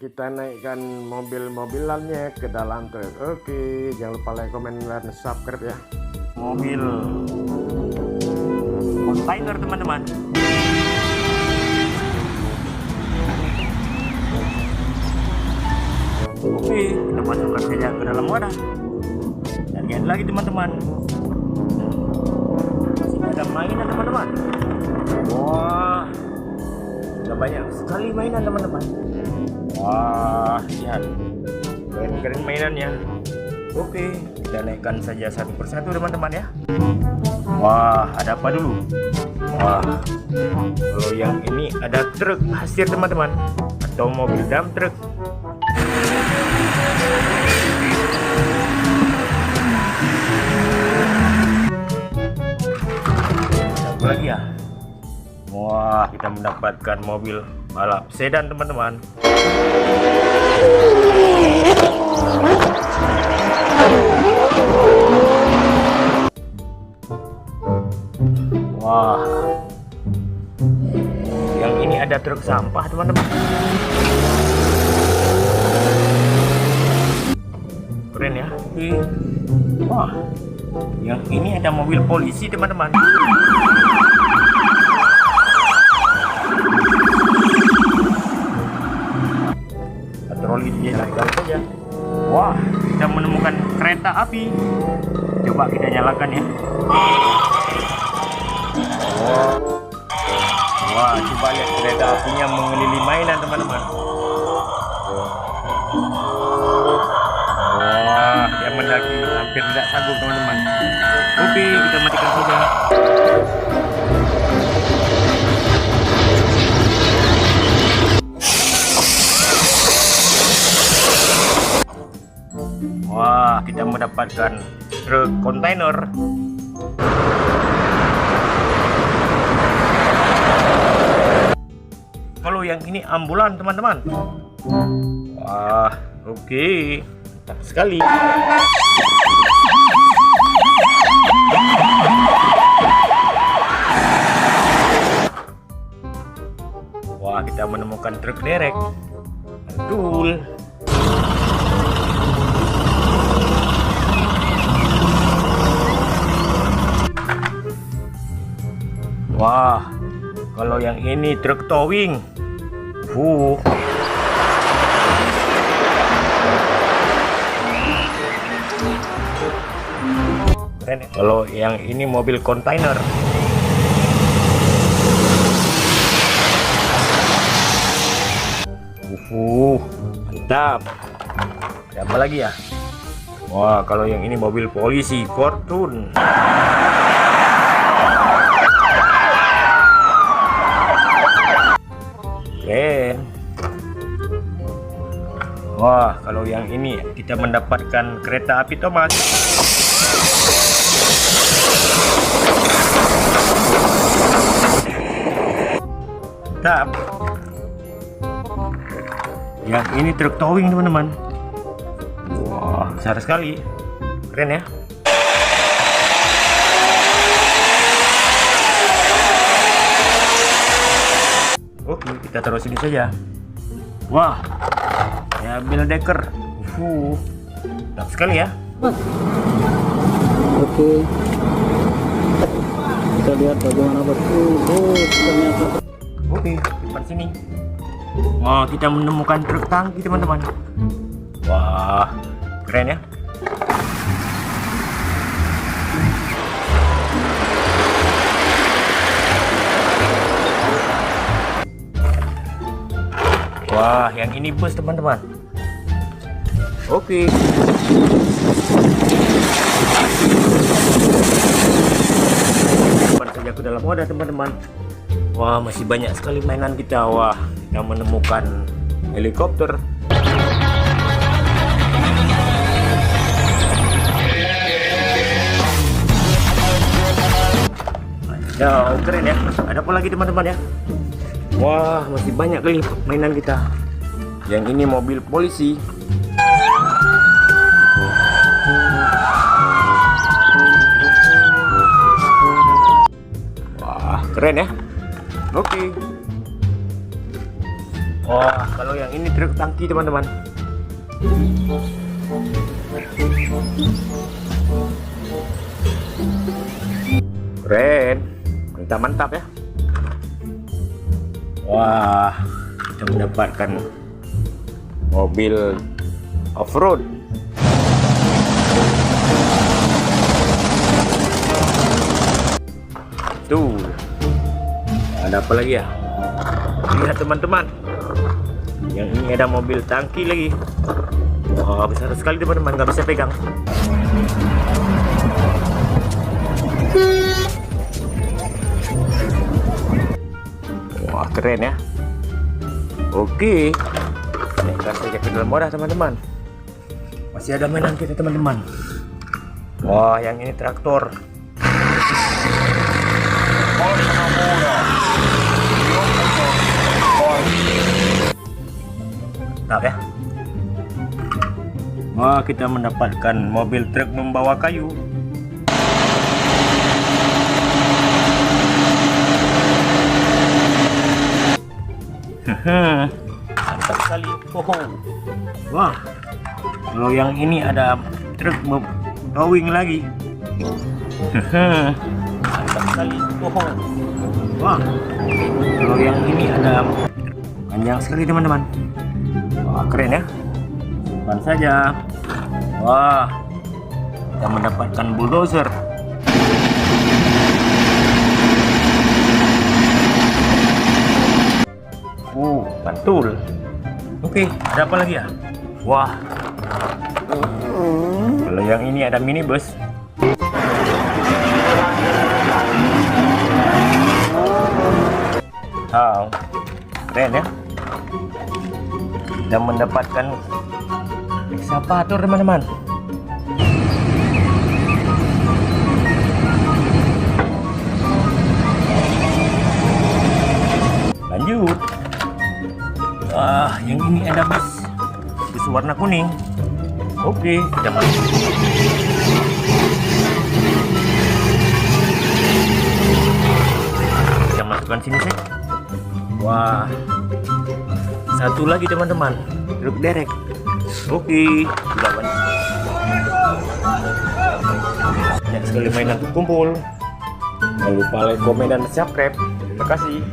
kita naikkan mobil-mobilannya ke dalam truk. Oke, jangan lupa like, komen, dan subscribe ya. Mobil kontainer teman-teman. Oke, kita masukkan saja ke dalam wadah dan lihat lagi teman-teman, masih ada mainan teman-teman. Wah, sudah banyak sekali mainan teman-teman. Wah, lihat keren-keren mainannya. Oke, kita naikkan saja satu persatu teman-teman ya. Wah, ada apa dulu? Wah, kalau yang ini ada truk pasir teman-teman, atau mobil dump truk. Apa lagi ya? Wah, kita mendapatkan mobil balap sedan teman-teman. Wah, yang ini ada truk sampah teman-teman. Keren ya. Wah, yang ini ada mobil polisi teman-teman. Patroli dijalankan saja. Wah, kita menemukan kereta api. Coba kita nyalakan ya. Wah, coba lihat kereta apinya mengelilingi mainan teman-teman. Wah, dia mendaki hampir tidak sanggup teman-teman. Oke, kita matikan saja. Wah, kita mendapatkan truk kontainer. Kalau yang ini ambulan teman-teman. Wah, oke, mantap sekali. Wah, kita menemukan truk derek. Betul. Wah, kalau yang ini truk towing. Keren. Kalau yang ini mobil kontainer. Mantap. Ada apa lagi ya? Wah, kalau yang ini mobil polisi Fortune. Keren. Wah, kalau yang ini kita mendapatkan kereta api Thomas. Mantap. Yang ini truk towing teman-teman. Wah, besar sekali. Keren ya. Oke, kita terus ini saja. Wah, ya Decker. Mantap sekali ya. Oke, kita lihat bagaimana betul. Ternyata. Oke, depan sini. Wah, kita menemukan truk tangki teman-teman. Wah, keren ya. Wah, yang ini bus teman-teman. Oke. Depan saja ke dalam wadah teman-teman. Wah, masih banyak sekali mainan kita. Wah, kita menemukan helikopter. Ya, keren ya. Ada apa lagi teman-teman ya? Wah, masih banyak kali mainan kita. Yang ini mobil polisi. Wah, keren ya. Oke. Wah, kalau yang ini truk tangki teman-teman. Keren, mantap ya. Wah, kita mendapatkan mobil off-road. Tuh, ada apa lagi ya? Lihat teman-teman, yang ini ada mobil tangki lagi. Wah, besar sekali teman-teman, nggak bisa pegang. Wah, keren ya. Oke, naikkan saja ke dalam wadah teman-teman. Masih ada mainan kita teman-teman. Wah, yang ini traktor. Mantap ya. Wah, kita mendapatkan mobil truk membawa kayu. Mantap sekali. Wah, kalau yang ini ada truk towing lagi. Mantap sekali. Wah, kalau yang ini ada panjang sekali teman-teman. Wah, keren ya. Simpan saja. Wah, kita mendapatkan bulldozer. Mantul. Oke, ada apa lagi ya? Wah, kalau yang ini ada minibus. Keren ya. Kita mendapatkan ekskavator teman-teman. Lanjut. Wah, yang ini ada bus warna kuning. Oke, kita masuk. Kita masukkan sini sih. Wah, satu lagi teman-teman, truk derek. Oke, sudah banyak. Banyak sekali mainan terkumpul. Jangan lupa like, komen, dan subscribe. Terima kasih.